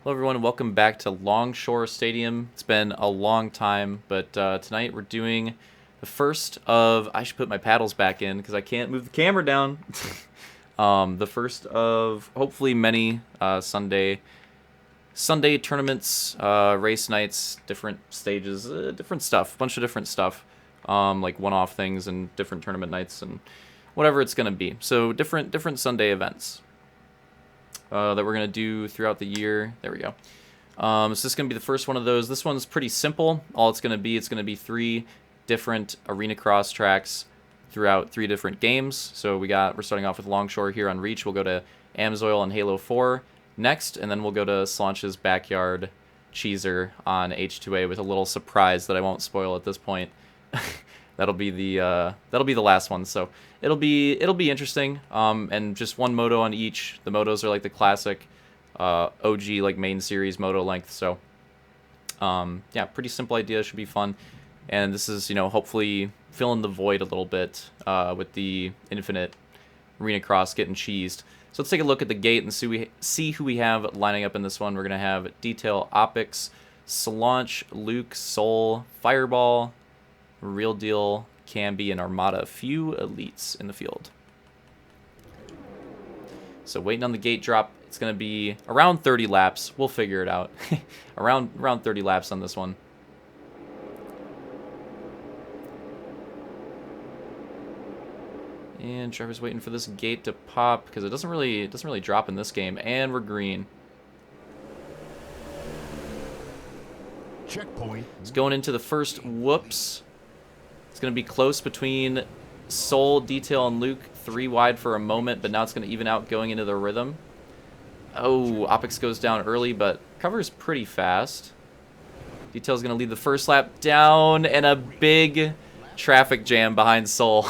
Hello everyone, welcome back to Longshore Stadium. It's been a long time, but tonight we're doing the first of... I should put my paddles back in because I can't move the camera down. The first of hopefully many Sunday tournaments, race nights, different stages, different stuff, a bunch of different stuff, like one-off things and different tournament nights and whatever it's going to be. So different Sunday events. That we're going to do throughout the year. There we go. So this is going to be the first one of those. This one's pretty simple. All it's going to be 3 different arena cross tracks throughout 3 different games. So we're starting off with Longshore here on Reach. We'll go to Amsoil on Halo 4 next, and then we'll go to Slaunch's Backyard Cheeser on H2A with a little surprise that I won't spoil at this point. That'll be the last one. So it'll be interesting. And just one moto on each. The motos are like the classic OG like main series moto length. So yeah, pretty simple idea. Should be fun. And this is hopefully filling the void a little bit with the Infinite Arena Cross getting cheesed. So let's take a look at the gate and see who we have lining up in this one. We're gonna have Detail, Opix, Slaunch, Luke, Soul, Fireball, Real Deal, Camby, and Armada. A few elites in the field. So waiting on the gate drop. It's going to be around 30 laps. We'll figure it out. around 30 laps on this one. And driver's waiting for this gate to pop because it doesn't really drop in this game. And we're green. Checkpoint. It's going into the first whoops. It's going to be close between Soul, Detail, and Luke. 3 wide for a moment, but now it's going to even out going into the rhythm. Oh, Opix goes down early, but covers pretty fast. Detail's going to lead the first lap down, and a big traffic jam behind Soul.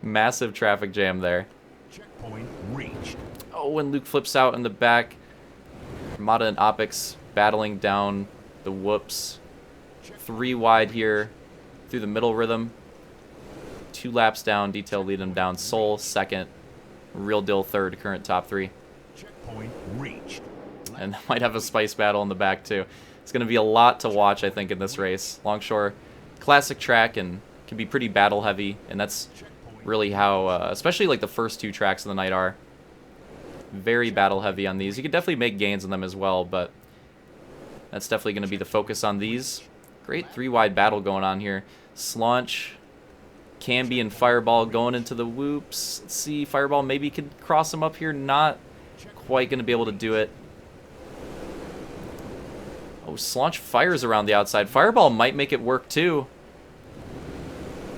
Massive traffic jam there. Checkpoint reached. Oh, and Luke flips out in the back. Armada and Opix battling down the whoops. 3 wide here through the middle rhythm. 2 laps down, Detail lead him down. Soul second, Real Deal third, current top 3. Checkpoint reached. And might have a spice battle in the back too. It's going to be a lot to watch, I think, in this race. Longshore, classic track and can be pretty battle heavy, and that's really how, especially like the first 2 tracks of the night are. Very battle heavy on these. You can definitely make gains on them as well, but that's definitely going to be the focus on these. Great 3 wide battle going on here. Slaunch, Camby, and Fireball going into the whoops. Let's see, Fireball maybe could cross him up here. Not quite going to be able to do it. Oh, Slaunch fires around the outside. Fireball might make it work too.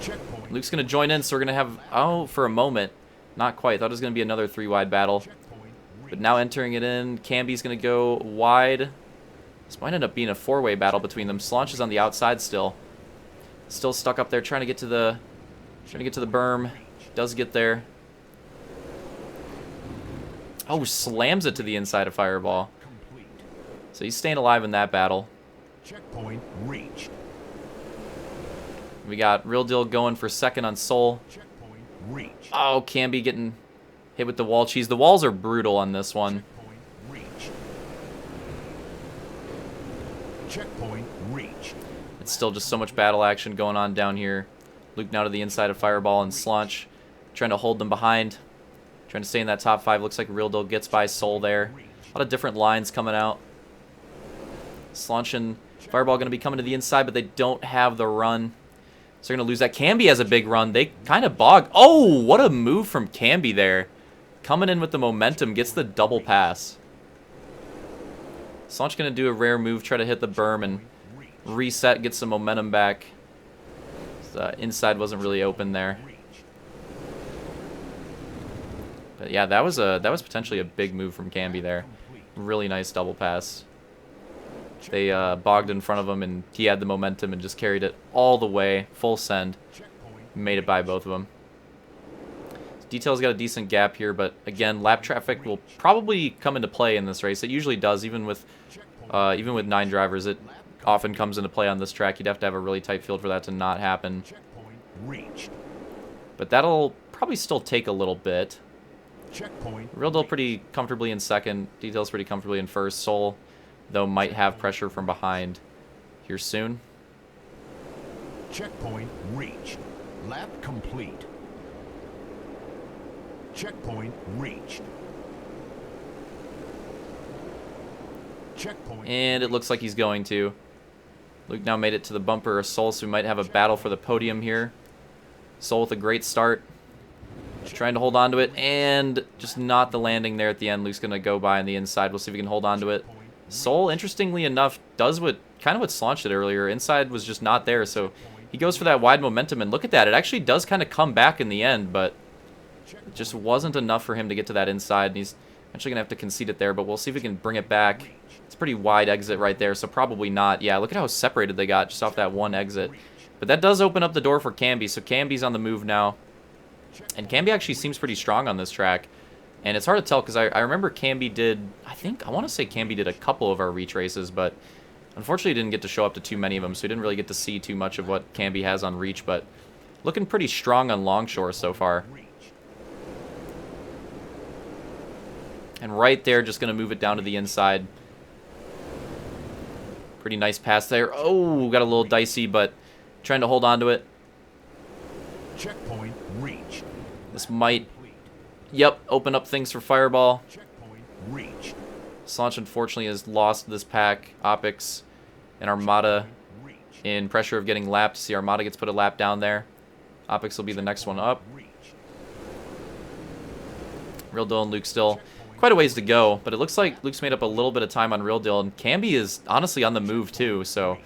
Checkpoint. Luke's going to join in, so we're going to have... Oh, for a moment. Not quite. Thought it was going to be another 3 wide battle. But now entering it in. Camby's going to go wide. This might end up being a 4-way battle between them. Slaunch is on the outside still. Still stuck up there trying to get to the berm. Does get there. Oh, slams it to the inside of Fireball. So he's staying alive in that battle. Checkpoint reached. We got Real Deal going for second on Soul. Checkpoint reached. Oh, Camby getting hit with the wall cheese. The walls are brutal on this one. Checkpoint reached. Checkpoint reached. It's still just so much battle action going on down here. Luke now to the inside of Fireball and Slaunch, trying to hold them behind. Trying to stay in that top 5. Looks like Real Deal gets by Soul there. A lot of different lines coming out. Slaunch and Fireball going to be coming to the inside, but they don't have the run. So they're going to lose that. Camby has a big run. They kind of bog. Oh, what a move from Camby there. Coming in with the momentum, gets the double pass. Slaunch going to do a rare move, try to hit the berm and reset, get some momentum back. The inside wasn't really open there. But yeah, that was potentially a big move from Camby there. Really nice double pass. They bogged in front of him, and he had the momentum and just carried it all the way, full send. Made it by both of them. Detail's got a decent gap here, but again, lap traffic will probably come into play in this race. It usually does, even with 9 drivers. It often comes into play on this track. You'd have to have a really tight field for that to not happen. But that'll probably still take a little bit. Checkpoint. Real Deal pretty comfortably in second. Detail's pretty comfortably in first. Soul, though, might have pressure from behind here soon. Checkpoint reached. Lap complete. Checkpoint reached. Checkpoint. And it looks like he's going to. Luke now made it to the bumper of Soul, so we might have a battle for the podium here. Soul with a great start. Just trying to hold on to it, and just not the landing there at the end. Luke's going to go by on the inside. We'll see if we can hold on to it. Soul, interestingly enough, does what Slaunch did earlier. Inside was just not there, so he goes for that wide momentum, and look at that. It actually does kind of come back in the end, but it just wasn't enough for him to get to that inside, and he's actually going to have to concede it there, but we'll see if we can bring it back. It's a pretty wide exit right there, so probably not. Yeah, look at how separated they got just off that one exit. But that does open up the door for Camby, so Camby's on the move now. And Camby actually seems pretty strong on this track. And it's hard to tell because I remember Camby did, I want to say Camby did a couple of our reach races, but unfortunately didn't get to show up to too many of them, so we didn't really get to see too much of what Camby has on reach, but looking pretty strong on Longshore so far. And right there, just going to move it down to the inside. Pretty nice pass there. Oh, got a little dicey, but trying to hold on to it. Checkpoint reached. This might, yep, open up things for Fireball. Checkpoint reached. Slaunch, unfortunately, has lost this pack. Opix and Armada in pressure of getting lapped. See, Armada gets put a lap down there. Opix will be the next one up. Real Deal and Luke still quite a ways to go, but it looks like Luke's made up a little bit of time on Real Deal, and Camby is honestly on the move too, so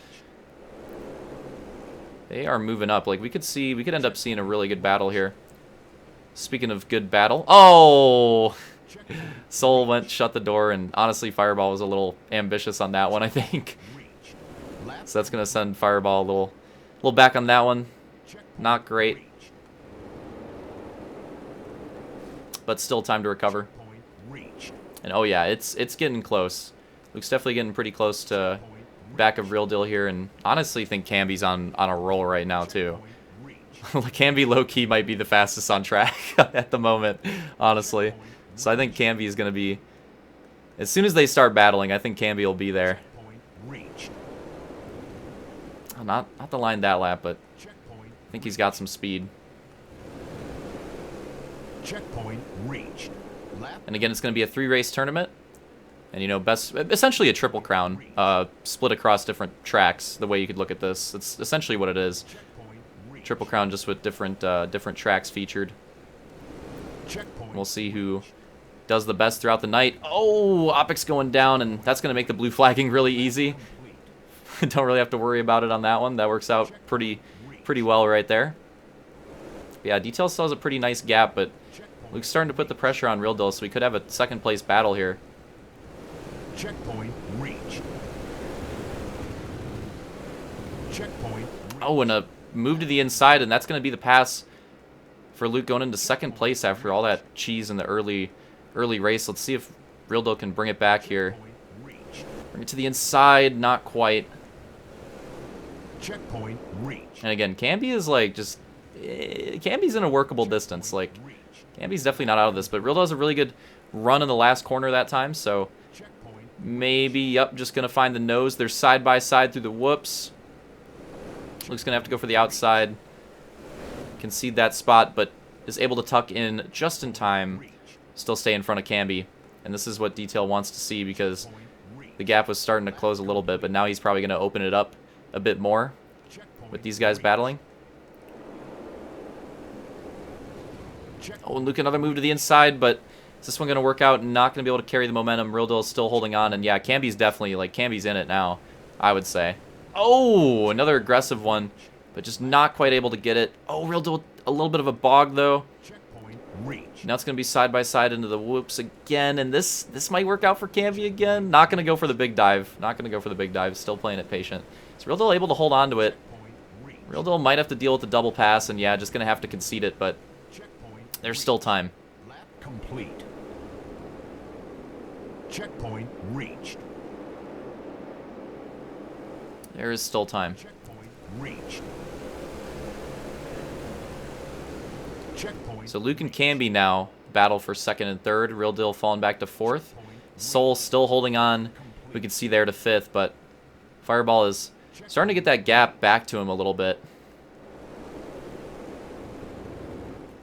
they are moving up. Like, we could end up seeing a really good battle here. Speaking of good battle, oh, Soul shut the door, and honestly, Fireball was a little ambitious on that one, I think. So that's gonna send Fireball a little back on that one. Not great, but still time to recover. And oh yeah, it's getting close. Luke's definitely getting pretty close to back of Real Deal here, and honestly think Camby's on a roll right now too. Camby low-key might be the fastest on track at the moment, honestly. So I think Camby is going to be, as soon as they start battling, I think Camby will be there. Oh, not the line that lap, but I think he's got some speed. Checkpoint reached. And again, it's going to be a 3-race tournament. And, you know, essentially a triple crown, split across different tracks, the way you could look at this. It's essentially what it is. Triple crown just with different tracks featured. We'll see who does the best throughout the night. Oh, Opix going down, and that's going to make the blue flagging really easy. Don't really have to worry about it on that one. That works out pretty well right there. But yeah, Detail still has a pretty nice gap, but Luke's starting to put the pressure on Real Deal, so we could have a second place battle here. Checkpoint reached. Checkpoint. Oh, and a move to the inside, and that's going to be the pass for Luke going into second place after all that cheese in the early race. Let's see if Real Deal can bring it back here. Bring it to the inside, not quite. Checkpoint reached. And again, Camby is like just, Camby's in a workable distance. Like, Camby's definitely not out of this, but Real Deal has a really good run in the last corner that time, so maybe, yep, just going to find the nose. They're side by side through the whoops. Luke's going to have to go for the outside. Concede that spot, but is able to tuck in just in time. Still stay in front of Camby. And this is what Detail wants to see because the gap was starting to close a little bit, but now he's probably going to open it up a bit more with these guys battling. Oh, and Luke another move to the inside, but is this one going to work out? Not going to be able to carry the momentum. Real Deal is still holding on, and yeah, Camby's definitely, like, Camby's in it now, I would say. Oh, another aggressive one, but just not quite able to get it. Oh, Real Deal, a little bit of a bog, though. Now it's going to be side by side into the whoops again, and this might work out for Camby again. Not going to go for the big dive. Not going to go for the big dive. Still playing it patient. Is Real Deal able to hold on to it? Real Deal might have to deal with the double pass, and yeah, just going to have to concede it, but there's still time. Lap complete. Checkpoint reached. There is still time. Checkpoint reached. Checkpoint. So Luke and Camby now battle for second and third. Real Deal falling back to fourth. Soul still holding on. We can see there to fifth, but Fireball is starting to get that gap back to him a little bit.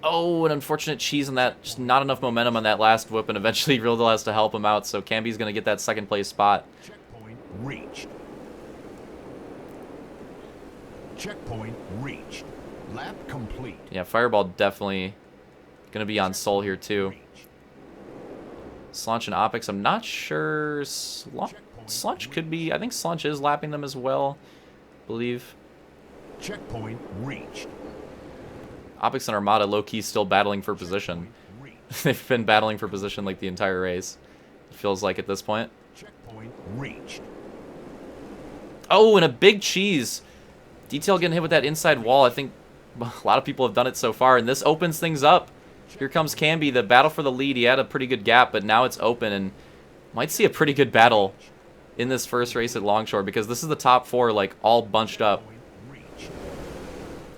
Oh, an unfortunate cheese on that. Just not enough momentum on that last whip, and eventually Real Deal has to help him out, so Camby's going to get that second place spot. Checkpoint reached. Checkpoint reached. Lap complete. Yeah, Fireball definitely going to be on Soul here too. Slunch and Opix, I'm not sure. Slunch could be. I think Slunch is lapping them as well, I believe. Checkpoint reached. Opix and Armada low-key still battling for position. They've been battling for position like the entire race. It feels like at this point. Checkpoint reached. Oh, and a big cheese. Detail getting hit with that inside wall. I think a lot of people have done it so far, and this opens things up. Here comes Camby, the battle for the lead. He had a pretty good gap, but now it's open, and might see a pretty good battle in this first race at Longshore, because this is the top four, like, all bunched up.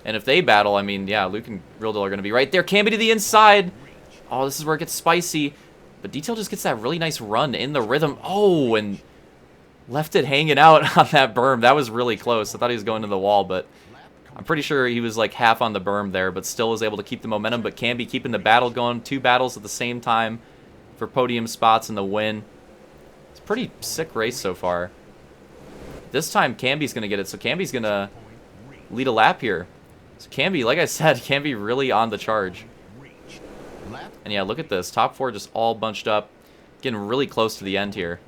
And if they battle, I mean, yeah, Luke and Real Deal are going to be right there. Camby to the inside. Oh, this is where it gets spicy. But Detail just gets that really nice run in the rhythm. Oh, and left it hanging out on that berm. That was really close. I thought he was going to the wall, but I'm pretty sure he was like half on the berm there, but still was able to keep the momentum. But Camby keeping the battle going. 2 battles at the same time for podium spots and the win. It's a pretty sick race so far. This time, Camby's going to get it, so Camby's going to lead a lap here. So Camby, like I said, Camby really on the charge. And yeah, look at this. Top 4 just all bunched up. Getting really close to the end here.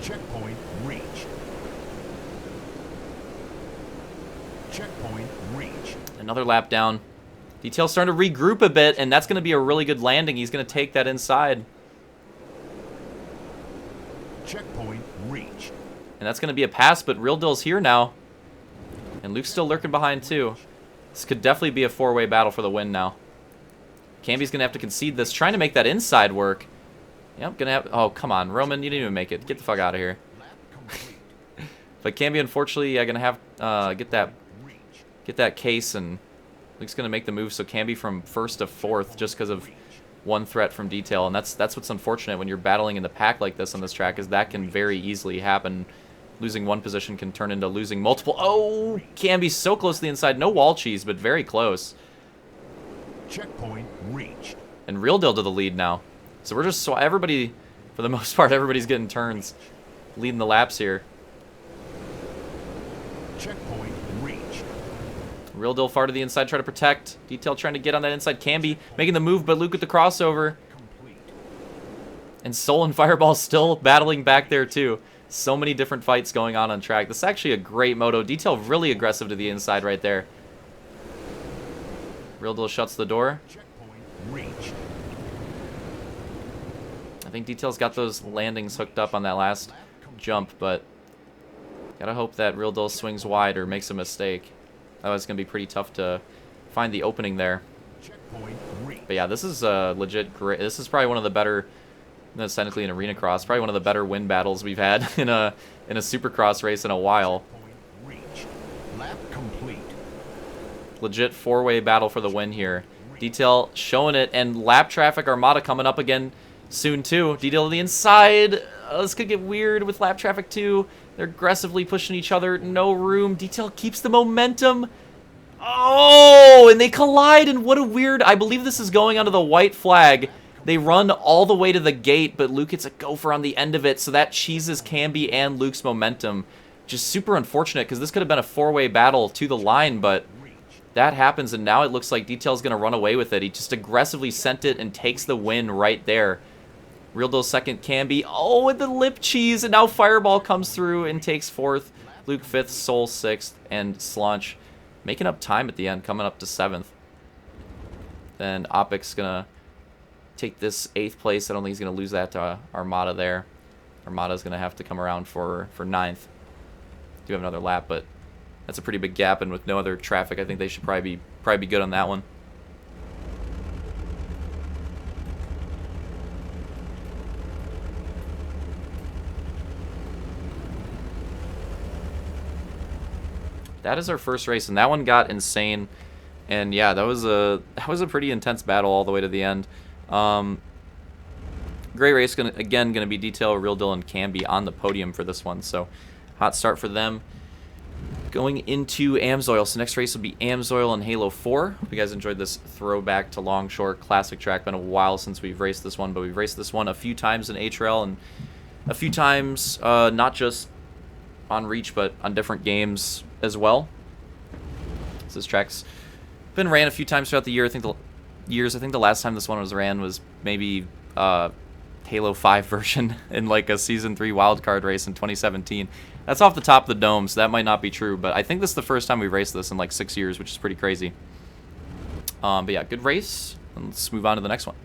Checkpoint reached. Checkpoint reached. Another lap down. Detail's starting to regroup a bit, and that's going to be a really good landing. He's going to take that inside. Checkpoint reached. And that's going to be a pass, but Real Deal's here now. And Luke's still lurking behind, too. This could definitely be a 4-way battle for the win now. Camby's going to have to concede this, trying to make that inside work. Yep, going to have... Oh, come on, Roman, you didn't even make it. Get the fuck out of here. But Camby, unfortunately, going to have get that case, and Luke's going to make the move, so Camby from first to fourth just because of one threat from Detail. And that's what's unfortunate when you're battling in the pack like this on this track, is that can very easily happen. Losing one position can turn into losing multiple. Oh, Camby's so close to the inside. No wall cheese, but very close. Checkpoint reached. And Real Deal to the lead now. So we're just... everybody, for the most part, everybody's getting turns. Leading the laps here. Checkpoint reached. Real Deal far to the inside, try to protect. Detail trying to get on that inside. Camby making the move, but Luke with the crossover. Complete. And Soul and Fireball still battling back there, too. So many different fights going on track. This is actually a great moto. Detail really aggressive to the inside right there. Real Deal shuts the door. Checkpoint reached. I think Detail's got those landings hooked up on that last jump, but gotta hope that Real Deal swings wide or makes a mistake. Otherwise, it's gonna be pretty tough to find the opening there. Checkpoint reached. But yeah, this is legit great. This is probably one of the better... That's technically an arena cross. Probably one of the better win battles we've had in a supercross race in a while. Checkpoint reached. Lap complete. Legit 4-way battle for the win here. Detail showing it, and lap traffic Armada coming up again soon too. Detail to the inside. This could get weird with lap traffic too. They're aggressively pushing each other. No room. Detail keeps the momentum. Oh, and they collide, and what a weird... I believe this is going onto the white flag. They run all the way to the gate, but Luke gets a gopher on the end of it, so that cheeses Camby and Luke's momentum. Just super unfortunate, because this could have been a 4-way battle to the line, but that happens, and now it looks like Detail's going to run away with it. He just aggressively sent it and takes the win right there. Real Deal second, Camby. Oh, and the lip cheese, and now Fireball comes through and takes fourth. Luke fifth, Soul sixth, and Slunch making up time at the end, coming up to seventh. Then Opix going to take this 8th place. I don't think he's going to lose that to Armada there. Armada's going to have to come around for 9th. Do have another lap, but that's a pretty big gap, and with no other traffic, I think they should probably be good on that one. that is our first race, and that one got insane. And yeah, that was a pretty intense battle all the way to the end. Great race. Gonna be Detail, Real Deal, and Camby on the podium for this one. So hot start for them. Going into Amsoil. So next race will be Amsoil and Halo 4. Hope you guys enjoyed this throwback to Longshore classic track. Been a while since we've raced this one, but we've raced this one a few times in HRL and a few times not just on Reach, but on different games as well. So this track's been ran a few times throughout the year. I think the last time this one was ran was maybe Halo 5 version in like a Season 3 wildcard race in 2017. That's off the top of the dome, so that might not be true, but I think this is the first time we've raced this in like 6 years, which is pretty crazy. But yeah, good race, and let's move on to the next one.